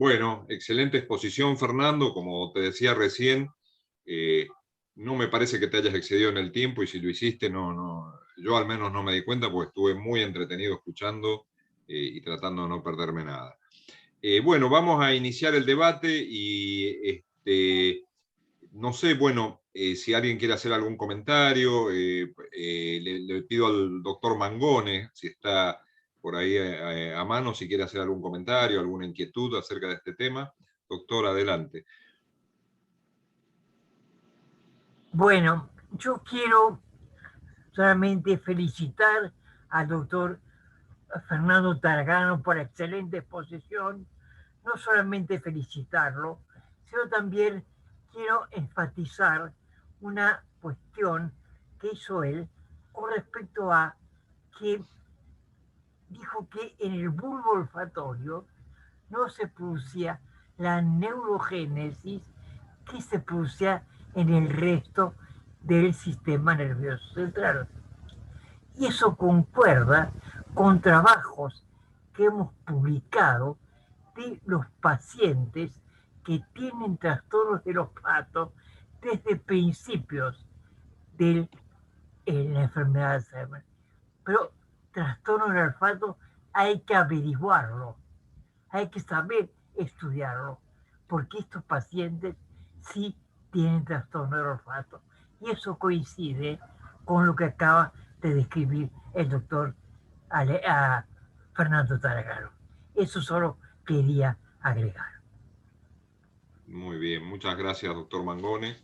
Bueno, excelente exposición, Fernando. Como te decía recién, eh, no me parece que te hayas excedido en el tiempo y si lo hiciste, yo al menos no me di cuenta porque estuve muy entretenido escuchando y tratando de no perderme nada. Bueno, vamos a iniciar el debate y no sé, bueno, si alguien quiere hacer algún comentario, le pido al doctor Mangone, si está por ahí a mano, si quiere hacer algún comentario, alguna inquietud acerca de este tema. Doctor, adelante. Bueno, yo quiero solamente felicitar al doctor Fernando Targano por la excelente exposición. No solamente felicitarlo, sino también quiero enfatizar una cuestión que hizo él con respecto a que dijo que en el bulbo olfatorio no se producía la neurogénesis que se producía en el resto del sistema nervioso central. Y eso concuerda con trabajos que hemos publicado de los pacientes que tienen trastornos del olfato desde principios de la enfermedad de Alzheimer. Pero trastorno del olfato hay que averiguarlo, hay que saber estudiarlo, porque estos pacientes sí tienen trastorno del olfato. Y eso coincide con lo que acaba de describir el doctor Fernando Taragano. Eso solo quería agregar. Muy bien, muchas gracias, doctor Mangone.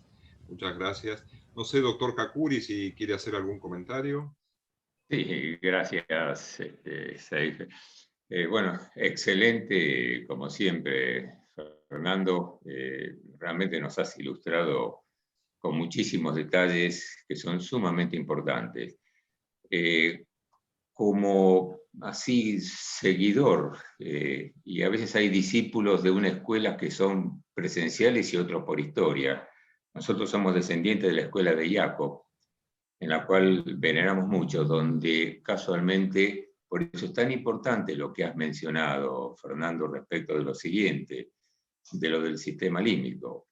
Muchas gracias. No sé, doctor Kakuri, si quiere hacer algún comentario. Sí, gracias, Seif. Bueno, excelente, como siempre, Fernando. Realmente nos has ilustrado con muchísimos detalles que son sumamente importantes. Como así seguidor, y a veces hay discípulos de una escuela que son presenciales y otros por historia. Nosotros somos descendientes de la escuela de Jacob, en la cual veneramos mucho, donde casualmente, por eso es tan importante lo que has mencionado, Fernando, respecto de lo siguiente, de lo del sistema límbico.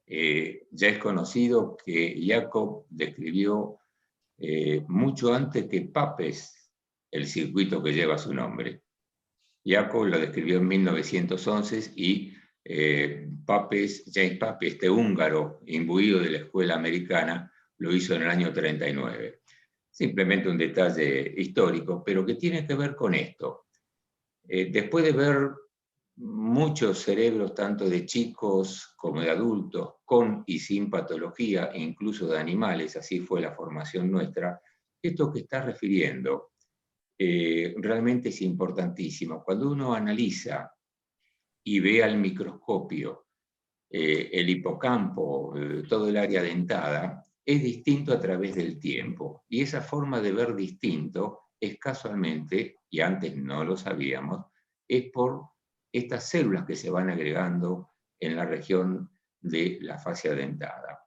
Ya es conocido que Jacob describió mucho antes que Papes el circuito que lleva su nombre. Jacob lo describió en 1911 y James Papes, este húngaro imbuido de la escuela americana, lo hizo en el año 39. Simplemente un detalle histórico, pero que tiene que ver con esto. Después de ver muchos cerebros, tanto de chicos como de adultos, con y sin patología, e incluso de animales, así fue la formación nuestra, esto que está refiriendo realmente es importantísimo. Cuando uno analiza y ve al microscopio el hipocampo, todo el área dentada, es distinto a través del tiempo. Y esa forma de ver distinto es casualmente, y antes no lo sabíamos, es por estas células que se van agregando en la región de la fascia dentada.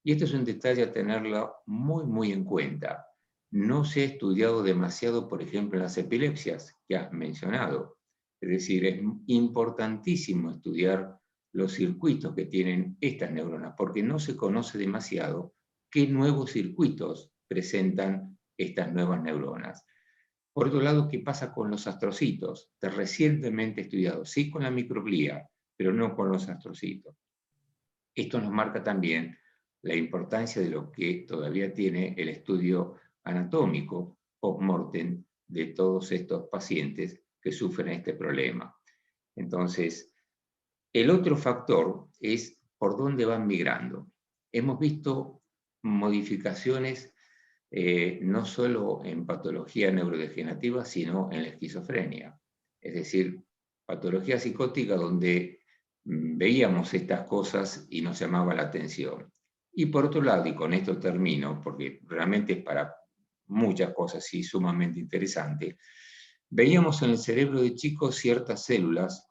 Y esto es un detalle a tenerlo muy, muy en cuenta. No se ha estudiado demasiado, por ejemplo, en las epilepsias que has mencionado. Es decir, es importantísimo estudiar los circuitos que tienen estas neuronas, porque no se conoce demasiado qué nuevos circuitos presentan estas nuevas neuronas. Por otro lado, ¿qué pasa con los astrocitos? Recientemente estudiados, sí con la microglía, pero no con los astrocitos. Esto nos marca también la importancia de lo que todavía tiene el estudio anatómico post-mortem de todos estos pacientes que sufren este problema. Entonces, el otro factor es por dónde van migrando. Hemos visto modificaciones no solo en patología neurodegenerativa, sino en la esquizofrenia. Es decir, patología psicótica donde veíamos estas cosas y nos llamaba la atención. Y por otro lado, y con esto termino, porque realmente es para muchas cosas y sumamente interesante, veíamos en el cerebro de chicos ciertas células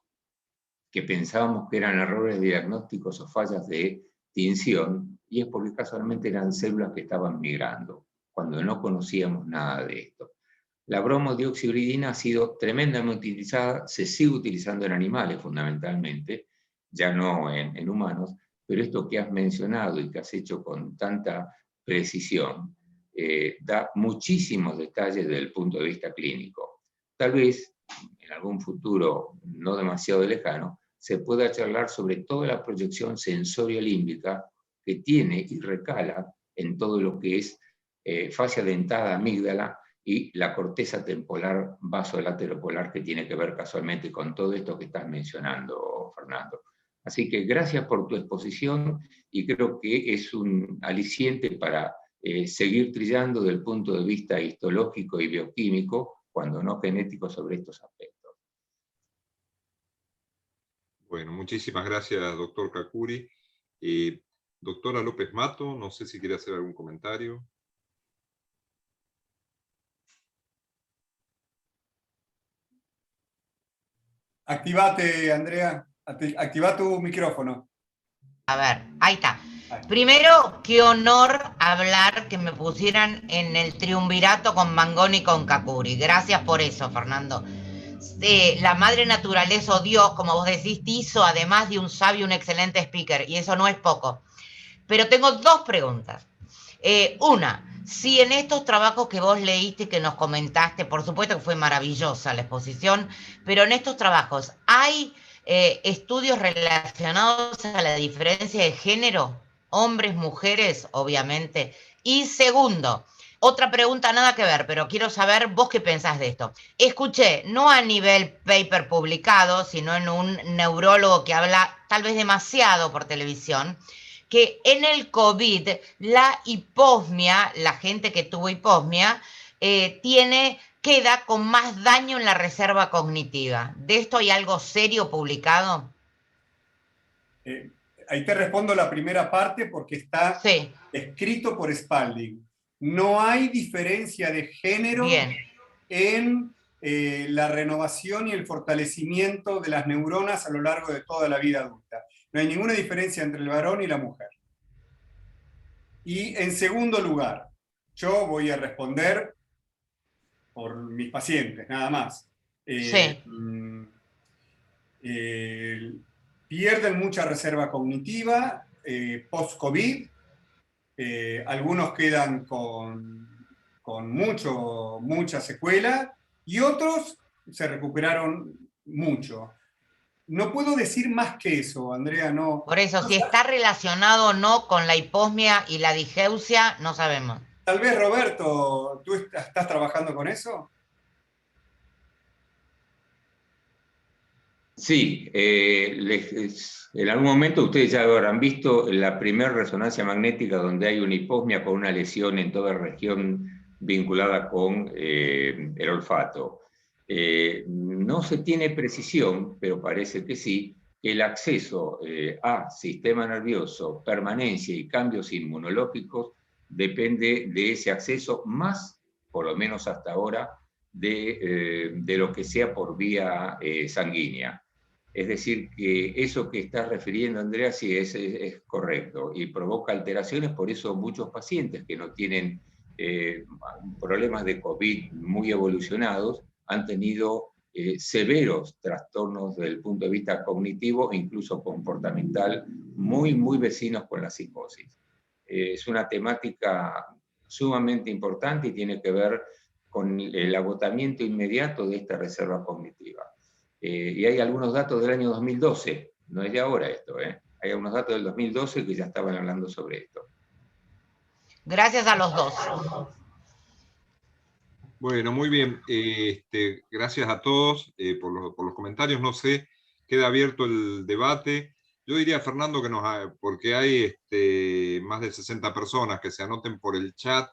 que pensábamos que eran errores diagnósticos o fallas de tinción, y es porque casualmente eran células que estaban migrando, cuando no conocíamos nada de esto. La bromodioxiuridina ha sido tremendamente utilizada, se sigue utilizando en animales fundamentalmente, ya no en humanos, pero esto que has mencionado y que has hecho con tanta precisión, da muchísimos detalles desde el punto de vista clínico. Tal vez, en algún futuro no demasiado lejano, se pueda charlar sobre toda la proyección sensorio-límbica que tiene y recala en todo lo que es fascia dentada, amígdala, y la corteza temporal vasolateropolar, que tiene que ver casualmente con todo esto que estás mencionando, Fernando. Así que gracias por tu exposición y creo que es un aliciente para seguir trillando desde el punto de vista histológico y bioquímico, cuando no genético, sobre estos aspectos. Bueno, muchísimas gracias, doctor Kakuri. Doctora López Mato, no sé si quiere hacer algún comentario. Activate, Andrea. Activa tu micrófono. A ver, ahí está. Ahí. Primero, qué honor hablar que me pusieran en el triunvirato con Mangoni y con Kakuri. Gracias por eso, Fernando. La madre naturaleza o Dios, como vos decís, te hizo además de un sabio, un excelente speaker, y eso no es poco. Pero tengo dos preguntas. Una, si en estos trabajos que vos leíste, que nos comentaste, por supuesto que fue maravillosa la exposición, pero en estos trabajos, ¿hay estudios relacionados a la diferencia de género? Hombres, mujeres, obviamente. Y segundo, otra pregunta nada que ver, pero quiero saber vos qué pensás de esto. Escuché, no a nivel paper publicado, sino en un neurólogo que habla tal vez demasiado por televisión, que en el COVID la hiposmia, la gente que tuvo hiposmia, queda con más daño en la reserva cognitiva. ¿De esto hay algo serio publicado? Ahí te respondo la primera parte porque está escrito por Spalding. No hay diferencia de género en la renovación y el fortalecimiento de las neuronas a lo largo de toda la vida adulta. No hay ninguna diferencia entre el varón y la mujer. Y en segundo lugar, yo voy a responder por mis pacientes, nada más. Pierden mucha reserva cognitiva post-COVID. Algunos quedan con mucha secuela y otros se recuperaron mucho. No puedo decir más que eso, Andrea, no. Por eso, si está relacionado o no con la hiposmia y la digeusia, no sabemos. Tal vez, Roberto, ¿tú estás trabajando con eso? Sí, en algún momento ustedes ya habrán visto la primera resonancia magnética donde hay una hiposmia con una lesión en toda la región vinculada con el olfato. No se tiene precisión, pero parece que sí, que el acceso a sistema nervioso, permanencia y cambios inmunológicos depende de ese acceso más, por lo menos hasta ahora, de lo que sea por vía sanguínea. Es decir, que eso que estás refiriendo, Andrea, sí es correcto y provoca alteraciones, por eso muchos pacientes que no tienen problemas de COVID muy evolucionados han tenido severos trastornos desde el punto de vista cognitivo e incluso comportamental muy, muy vecinos con la psicosis. Es una temática sumamente importante y tiene que ver con el agotamiento inmediato de esta reserva cognitiva. Y hay algunos datos del año 2012, no es de ahora esto, hay algunos datos del 2012 que ya estaban hablando sobre esto. Gracias a los dos. Bueno, muy bien. Gracias a todos por los comentarios. No sé, queda abierto el debate. Yo diría, Fernando, que porque hay más de 60 personas que se anoten por el chat.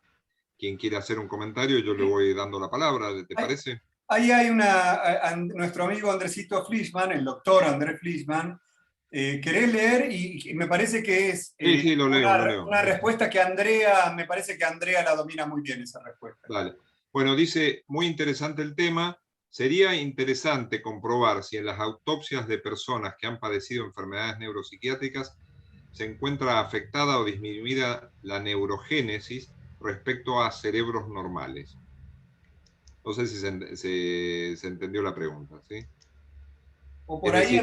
Quien quiera hacer un comentario, yo le voy dando la palabra. ¿Te parece? Ahí hay nuestro amigo Andresito Fleischmann, el doctor Andrés Fleischmann. ¿Querés leer? Y me parece que es sí, lo leo. Una respuesta que me parece que Andrea la domina muy bien esa respuesta. Dale. Bueno, dice, muy interesante el tema. Sería interesante comprobar si en las autopsias de personas que han padecido enfermedades neuropsiquiátricas se encuentra afectada o disminuida la neurogénesis respecto a cerebros normales. No sé si se entendió la pregunta, ¿sí? O por ahí,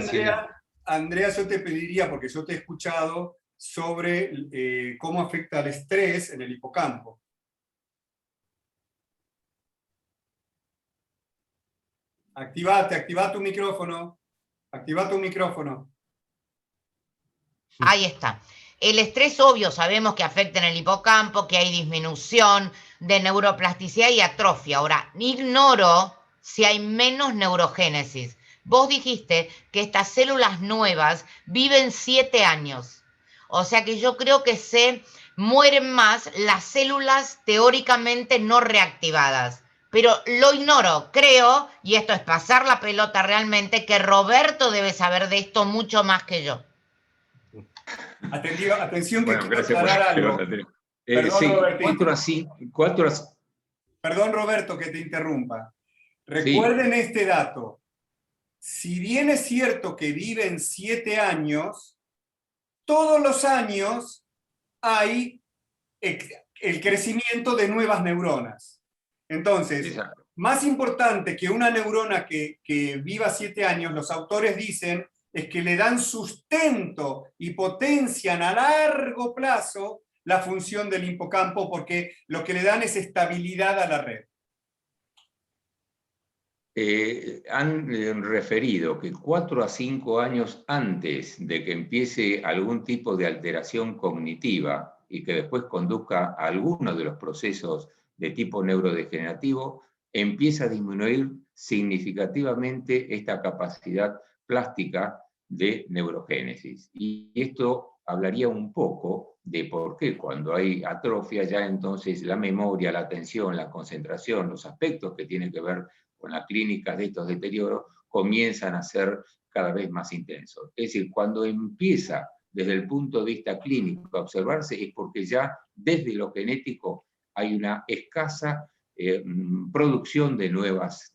Andrea, yo te pediría, porque yo te he escuchado sobre cómo afecta el estrés en el hipocampo. Activa tu micrófono. Activa tu micrófono. Ahí está. El estrés, obvio, sabemos que afecta en el hipocampo, que hay disminución de neuroplasticidad y atrofia. Ahora, ignoro si hay menos neurogénesis. Vos dijiste que estas células nuevas viven 7 años. O sea que yo creo que se mueren más las células teóricamente no reactivadas. Pero lo ignoro, creo, y esto es pasar la pelota realmente, que Roberto debe saber de esto mucho más que yo. Atención que bueno, quiero aclarar algo. Perdón, sí, Perdón, Roberto, que te interrumpa. Recuerden este dato. Si bien es cierto que viven 7 años, todos los años hay el crecimiento de nuevas neuronas. Entonces, exacto, más importante que una neurona que viva 7 años, los autores dicen, es que le dan sustento y potencian a largo plazo la función del hipocampo, porque lo que le dan es estabilidad a la red. Han referido que 4 a 5 años antes de que empiece algún tipo de alteración cognitiva y que después conduzca a alguno de los procesos de tipo neurodegenerativo, empieza a disminuir significativamente esta capacidad plástica de neurogénesis. Y esto hablaría un poco de por qué cuando hay atrofia ya entonces la memoria, la atención, la concentración, los aspectos que tienen que ver con las clínicas de estos deterioros comienzan a ser cada vez más intensos. Es decir, cuando empieza desde el punto de vista clínico a observarse es porque ya desde lo genético hay una escasa producción de nuevas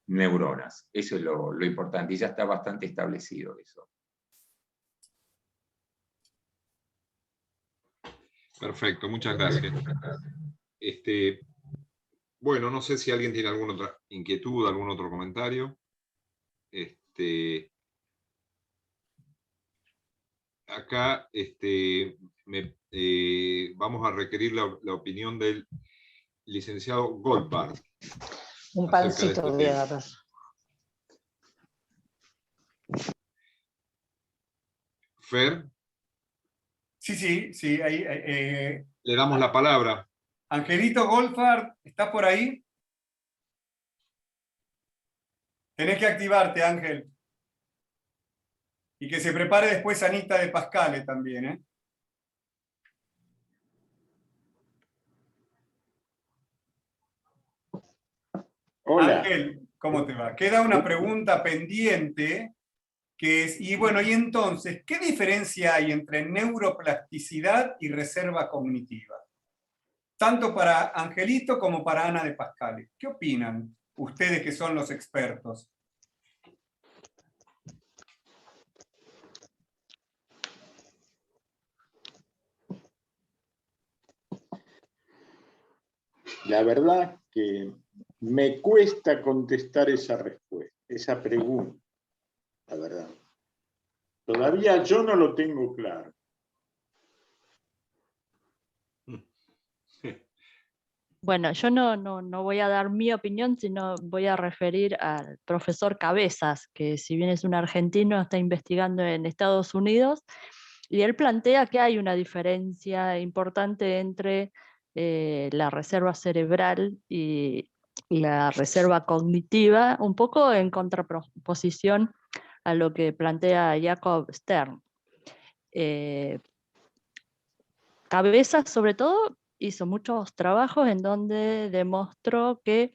neuronas. Eso es lo importante y ya está bastante establecido eso. Perfecto, muchas gracias. Bueno, no sé si alguien tiene alguna otra inquietud, algún otro comentario. Acá vamos a requerir la opinión del licenciado Goldbart. Un pancito voy a agarrar. Fer. Sí, ahí. Le damos la palabra. Angelito Goldbart, ¿estás por ahí? Tenés que activarte, Ángel. Y que se prepare después Anita de Pascale también, ¿eh? Hola. Ángel, ¿cómo te va? Queda una pregunta pendiente que es, y bueno, y entonces, ¿qué diferencia hay entre neuroplasticidad y reserva cognitiva? Tanto para Angelito como para Ana de Pascale. ¿Qué opinan ustedes que son los expertos? La verdad que me cuesta contestar esa respuesta, esa pregunta, la verdad. Todavía yo no lo tengo claro. Bueno, yo no voy a dar mi opinión, sino voy a referir al profesor Cabezas, que si bien es un argentino, está investigando en Estados Unidos, y él plantea que hay una diferencia importante entre la reserva cerebral y la reserva cognitiva, un poco en contraposición a lo que plantea Jacob Stern. Cabezas, sobre todo, hizo muchos trabajos en donde demostró que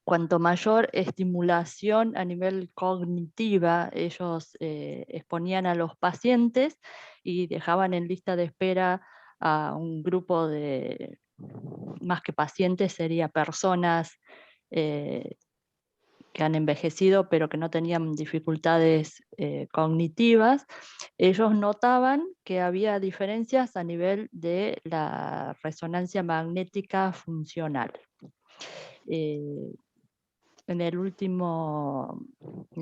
cuanto mayor estimulación a nivel cognitiva ellos exponían a los pacientes y dejaban en lista de espera a un grupo de, más que pacientes, sería personas que han envejecido pero que no tenían dificultades cognitivas, ellos notaban que había diferencias a nivel de la resonancia magnética funcional. en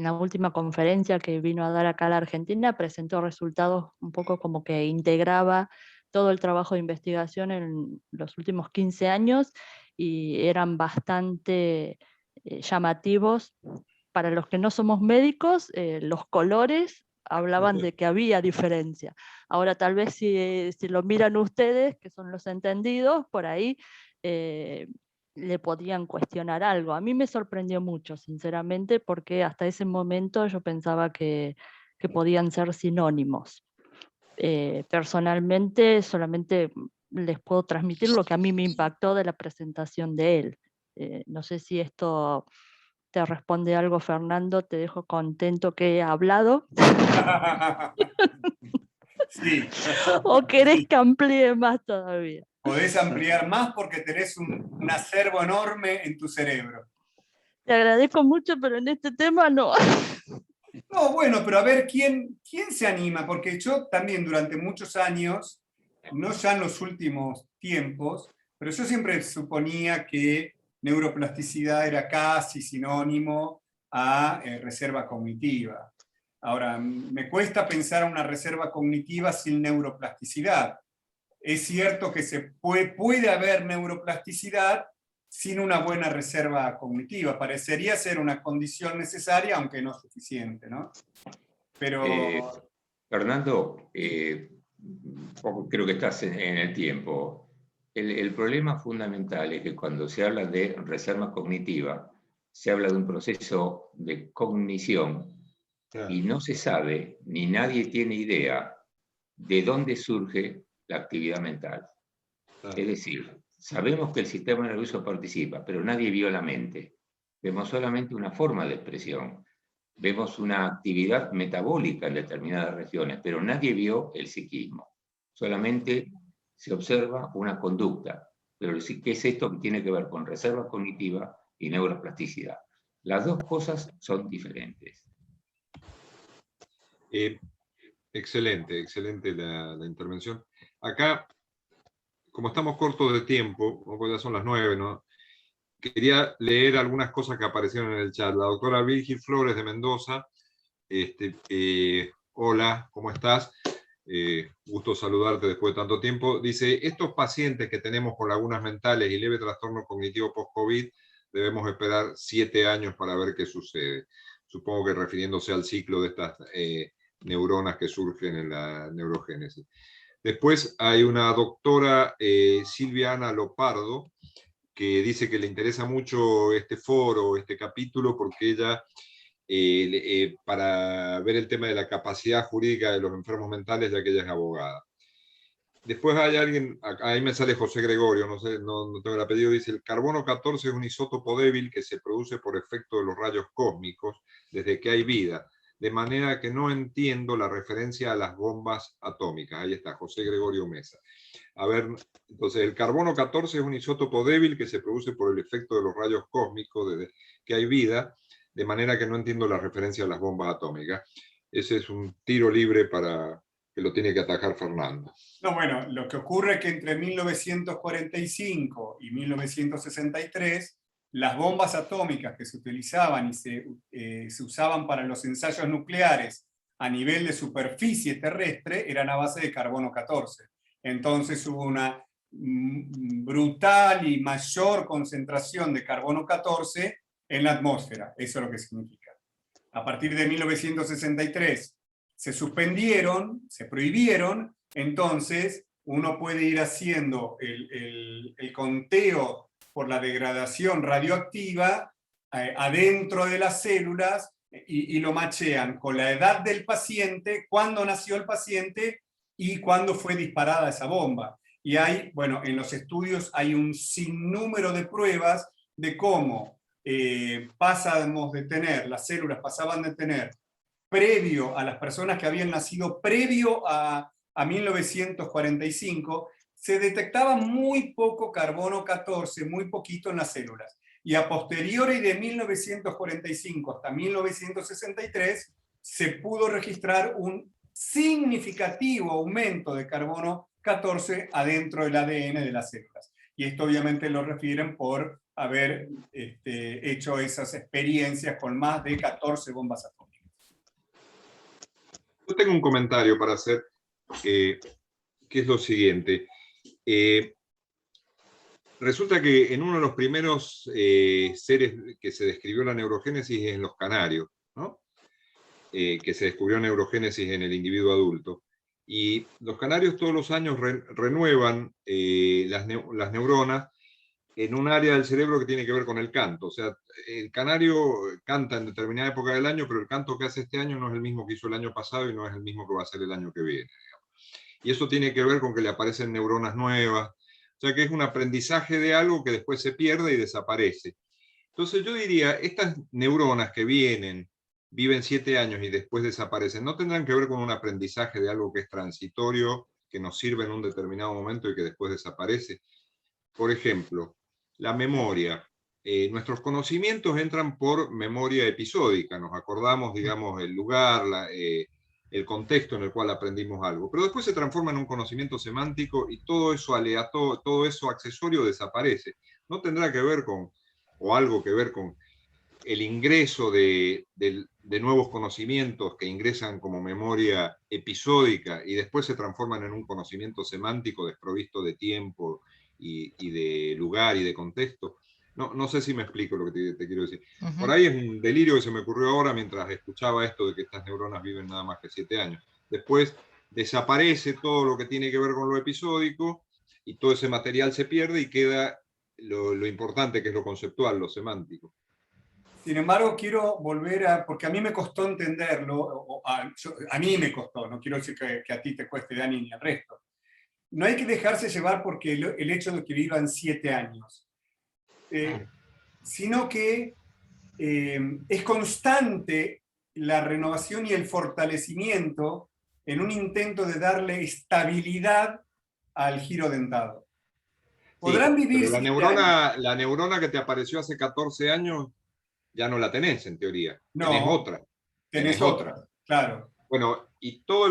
la última conferencia que vino a dar acá a la Argentina, presentó resultados un poco como que integraba todo el trabajo de investigación en los últimos 15 años y eran bastante llamativos. Para los que no somos médicos, los colores hablaban de que había diferencia. Ahora tal vez si lo miran ustedes, que son los entendidos, por ahí le podían cuestionar algo. A mí me sorprendió mucho, sinceramente, porque hasta ese momento yo pensaba que podían ser sinónimos. Personalmente solamente les puedo transmitir lo que a mí me impactó de la presentación de él. No sé si esto te responde algo, Fernando, te dejo contento que he hablado. Sí. ¿O querés que amplíe más todavía? Podés ampliar más porque tenés un acervo enorme en tu cerebro. Te agradezco mucho, pero en este tema no. No, bueno, pero a ver, ¿quién se anima? Porque yo también durante muchos años, no ya en los últimos tiempos, pero yo siempre suponía que neuroplasticidad era casi sinónimo a reserva cognitiva. Ahora, me cuesta pensar una reserva cognitiva sin neuroplasticidad. Es cierto que puede haber neuroplasticidad sin una buena reserva cognitiva. Parecería ser una condición necesaria, aunque no suficiente, ¿no? Pero... Fernando, creo que estás en el tiempo. El problema fundamental es que cuando se habla de reserva cognitiva, se habla de un proceso de cognición y no se sabe, ni nadie tiene idea, de dónde surge la actividad mental. Es decir, sabemos que el sistema nervioso participa, pero nadie vio la mente. Vemos solamente una forma de expresión. Vemos una actividad metabólica en determinadas regiones, pero nadie vio el psiquismo. Solamente se observa una conducta. Pero ¿qué es esto que tiene que ver con reserva cognitiva y neuroplasticidad? Las dos cosas son diferentes. Excelente la intervención. Acá, como estamos cortos de tiempo, ya son las 9, ¿no? Quería leer algunas cosas que aparecieron en el chat. La doctora Virgil Flores de Mendoza, hola, ¿cómo estás? Gusto saludarte después de tanto tiempo. Dice, estos pacientes que tenemos con lagunas mentales y leve trastorno cognitivo post-COVID, debemos esperar 7 años para ver qué sucede. Supongo que refiriéndose al ciclo de estas neuronas que surgen en la neurogénesis. Después hay una doctora, Silvia Ana Lopardo, que dice que le interesa mucho este foro, este capítulo, porque ella, para ver el tema de la capacidad jurídica de los enfermos mentales, ya que ella es abogada. Después hay alguien, ahí me sale José Gregorio, no sé, no tengo el apellido, dice, el carbono 14 es un isótopo débil que se produce por efecto de los rayos cósmicos desde que hay vida, de manera que no entiendo la referencia a las bombas atómicas. Ahí está, José Gregorio Mesa. A ver, entonces el carbono 14 es un isótopo débil que se produce por el efecto de los rayos cósmicos desde que hay vida, de manera que no entiendo la referencia a las bombas atómicas. Ese es un tiro libre para que lo tiene que atajar Fernando. No, bueno, lo que ocurre es que entre 1945 y 1963, las bombas atómicas que se utilizaban y se usaban para los ensayos nucleares a nivel de superficie terrestre eran a base de carbono 14. Entonces hubo una brutal y mayor concentración de carbono 14 en la atmósfera. Eso es lo que significa. A partir de 1963 se suspendieron, se prohibieron, entonces uno puede ir haciendo el conteo por la degradación radioactiva adentro de las células y lo machean con la edad del paciente, cuándo nació el paciente y cuándo fue disparada esa bomba. Y hay, bueno, en los estudios hay un sinnúmero de pruebas de cómo las células pasaban de tener previo a las personas que habían nacido previo a 1945, se detectaba muy poco carbono 14, muy poquito en las células. Y a posteriori de 1945 hasta 1963, se pudo registrar un significativo aumento de carbono 14 adentro del ADN de las células. Y esto obviamente lo refieren por haber hecho esas experiencias con más de 14 bombas atómicas. Yo tengo un comentario para hacer, que es lo siguiente. Resulta que en uno de los primeros seres que se describió la neurogénesis es en los canarios, ¿no? Que se descubrió neurogénesis en el individuo adulto. Y los canarios todos los años renuevan las neuronas en un área del cerebro que tiene que ver con el canto. O sea, el canario canta en determinada época del año, pero el canto que hace este año no es el mismo que hizo el año pasado y no es el mismo que va a hacer el año que viene, digamos. Y eso tiene que ver con que le aparecen neuronas nuevas. O sea que es un aprendizaje de algo que después se pierde y desaparece. Entonces yo diría, estas neuronas que viven 7 años y después desaparecen, ¿no tendrán que ver con un aprendizaje de algo que es transitorio, que nos sirve en un determinado momento y que después desaparece? Por ejemplo, la memoria. Nuestros conocimientos entran por memoria episódica, nos acordamos, digamos, el lugar, el contexto en el cual aprendimos algo, pero después se transforma en un conocimiento semántico y todo eso aleatorio, todo eso accesorio desaparece. ¿No tendrá que ver con, o algo que ver con, el ingreso de nuevos conocimientos que ingresan como memoria episódica y después se transforman en un conocimiento semántico desprovisto de tiempo y de lugar y de contexto? No sé si me explico lo que te quiero decir. Por ahí es un delirio que se me ocurrió ahora mientras escuchaba esto de que estas neuronas viven nada más que 7 años. Después desaparece todo lo que tiene que ver con lo episódico y todo ese material se pierde y queda lo importante, que es lo conceptual, lo semántico. Sin embargo, quiero volver a, porque a mí me costó entenderlo, a mí me costó, no quiero decir que a ti te cueste, Dani, ni al resto. No hay que dejarse llevar porque el hecho de que vivan 7 años, sino que es constante la renovación y el fortalecimiento en un intento de darle estabilidad al giro dentado. Podrán vivir pero la neurona que te apareció hace 14 años ya no la tenés, en teoría. No, tenés otra. Tenés otra, claro. Bueno, y todo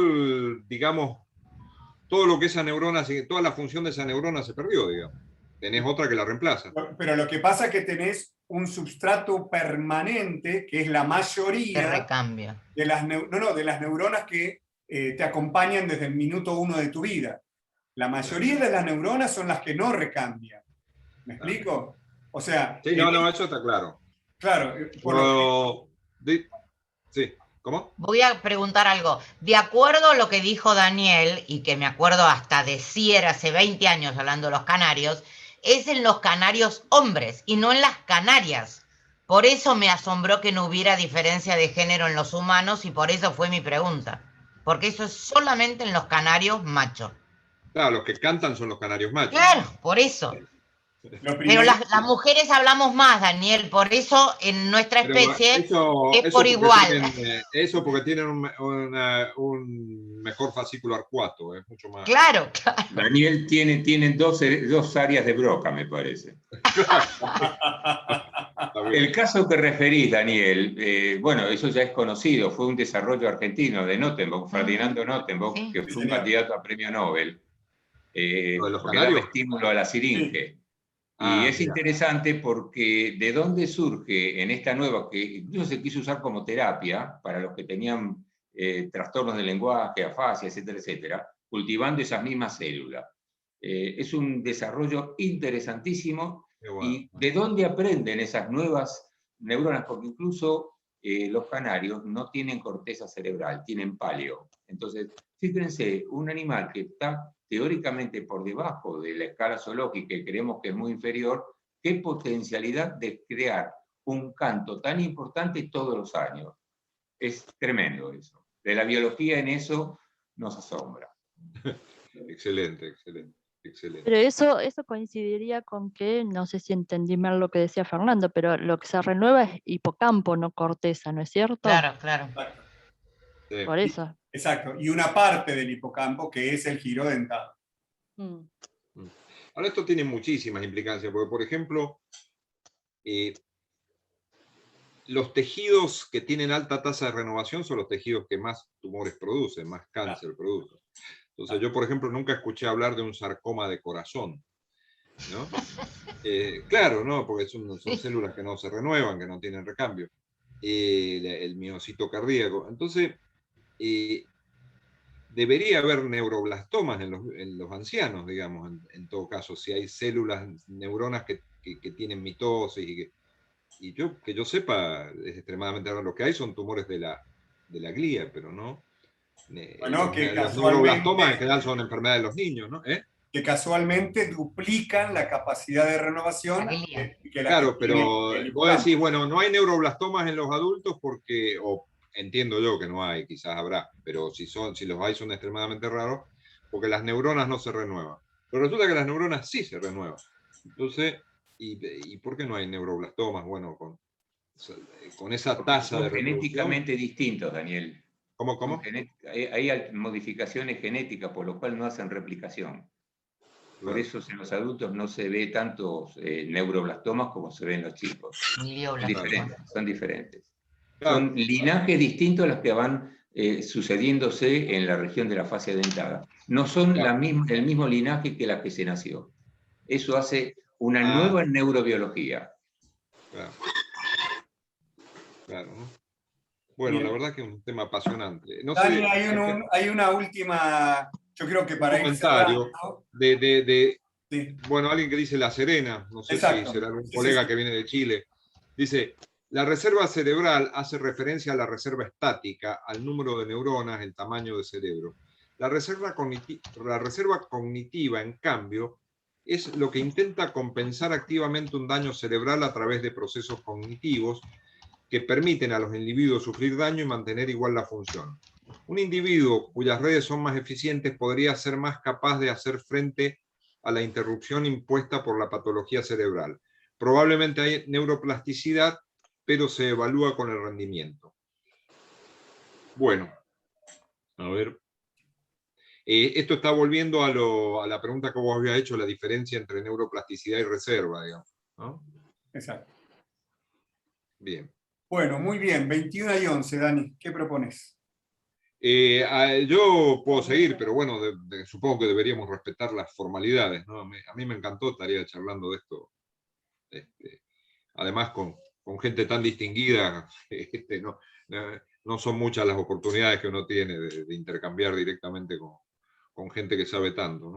todo lo que esa neurona, toda la función de esa neurona se perdió, digamos. Tenés otra que la reemplaza. Pero lo que pasa es que tenés un substrato permanente, que es la mayoría de las, de las neuronas que te acompañan desde el minuto 1 de tu vida. La mayoría de las neuronas son las que no recambian. ¿Me explico? O sea... Sí, eso está claro. Claro. Sí, ¿cómo? Voy a preguntar algo. De acuerdo a lo que dijo Daniel, y que me acuerdo hasta de Sier hace 20 años hablando de los canarios, es en los canarios hombres y no en las canarias. Por eso me asombró que no hubiera diferencia de género en los humanos y por eso fue mi pregunta. Porque eso es solamente en los canarios machos. Claro, los que cantan son los canarios machos. Claro, por eso. Pero las mujeres hablamos más, Daniel, por eso en nuestra especie es por igual. Eso porque tienen un mejor fascículo arcuato, es mucho más. Claro. Daniel tiene dos áreas de Broca, me parece. El caso que referís, Daniel, bueno, eso ya es conocido, fue un desarrollo argentino de Notenbock, Ferdinando Notenbock, sí, que fue un candidato a premio Nobel, porque daba estímulo a la siringe. Y es interesante porque de dónde surge en esta nueva, que incluso se quiso usar como terapia para los que tenían trastornos del lenguaje, afasia, etcétera, etcétera, cultivando esas mismas células. Es un desarrollo interesantísimo. Y de dónde aprenden esas nuevas neuronas, porque incluso los canarios no tienen corteza cerebral, tienen palio. Entonces, fíjense, un animal que está teóricamente por debajo de la escala zoológica y creemos que es muy inferior, qué potencialidad de crear un canto tan importante todos los años. Es tremendo eso. De la biología en eso nos asombra. Excelente. Pero eso coincidiría con que, no sé si entendí mal lo que decía Fernando, pero lo que se renueva es hipocampo, no corteza, ¿no es cierto? Claro. Sí. Por eso. Exacto, y una parte del hipocampo que es el giro dentado. Ahora esto tiene muchísimas implicancias, porque por ejemplo, los tejidos que tienen alta tasa de renovación son los tejidos que más tumores producen, más cáncer producen. Entonces yo, por ejemplo, nunca escuché hablar de un sarcoma de corazón. ¿no? Claro, ¿no? Porque son células que no se renuevan, que no tienen recambio. El miocito cardíaco. Entonces, debería haber neuroblastomas en los ancianos, digamos, en todo caso, si hay células, neuronas que tienen mitosis, y que yo sepa, es extremadamente raro. Lo que hay son tumores de la glía, pero no. Bueno, que los neuroblastomas en general son enfermedades de los niños, ¿no? Que casualmente duplican la capacidad de renovación. Claro, pero vos decís, bueno, no hay neuroblastomas en los adultos porque, o entiendo yo que no hay, quizás habrá, pero si los hay son extremadamente raros, porque las neuronas no se renuevan. Pero resulta que las neuronas sí se renuevan. Entonces, ¿y por qué no hay neuroblastomas? Bueno, con esa tasa de reproducción. Genéticamente distintos, Daniel. ¿Cómo? Hay modificaciones genéticas por lo cual no hacen replicación. Por eso en los adultos no se ve tantos neuroblastomas como se ven en los chicos. Son diferentes. Claro. Son linajes distintos a los que van sucediéndose en la región de la fascia dentada. No son el mismo linaje que la que se nació. Eso hace una nueva neurobiología. Claro, ¿no? Bueno, bien. La verdad que es un tema apasionante. No Dani, sé, hay una última, yo creo que para un comentario sí. Bueno, alguien que dice La Serena, no sé si será algún colega que viene de Chile, dice, la reserva cerebral hace referencia a la reserva estática, al número de neuronas, el tamaño del cerebro. La reserva cognitiva, en cambio, es lo que intenta compensar activamente un daño cerebral a través de procesos cognitivos que permiten a los individuos sufrir daño y mantener igual la función. Un individuo cuyas redes son más eficientes podría ser más capaz de hacer frente a la interrupción impuesta por la patología cerebral. Probablemente hay neuroplasticidad, pero se evalúa con el rendimiento. Bueno, a ver. Esto está volviendo a la pregunta que vos habías hecho, la diferencia entre neuroplasticidad y reserva, digamos, ¿no? Exacto. Bien. Bueno, muy bien. 21:11, Dani. ¿Qué propones? Yo puedo seguir, pero bueno, supongo que deberíamos respetar las formalidades, ¿no? A mí me encantó, estaría charlando de esto. Además, con gente tan distinguida, no son muchas las oportunidades que uno tiene de intercambiar directamente con gente que sabe tanto, ¿no?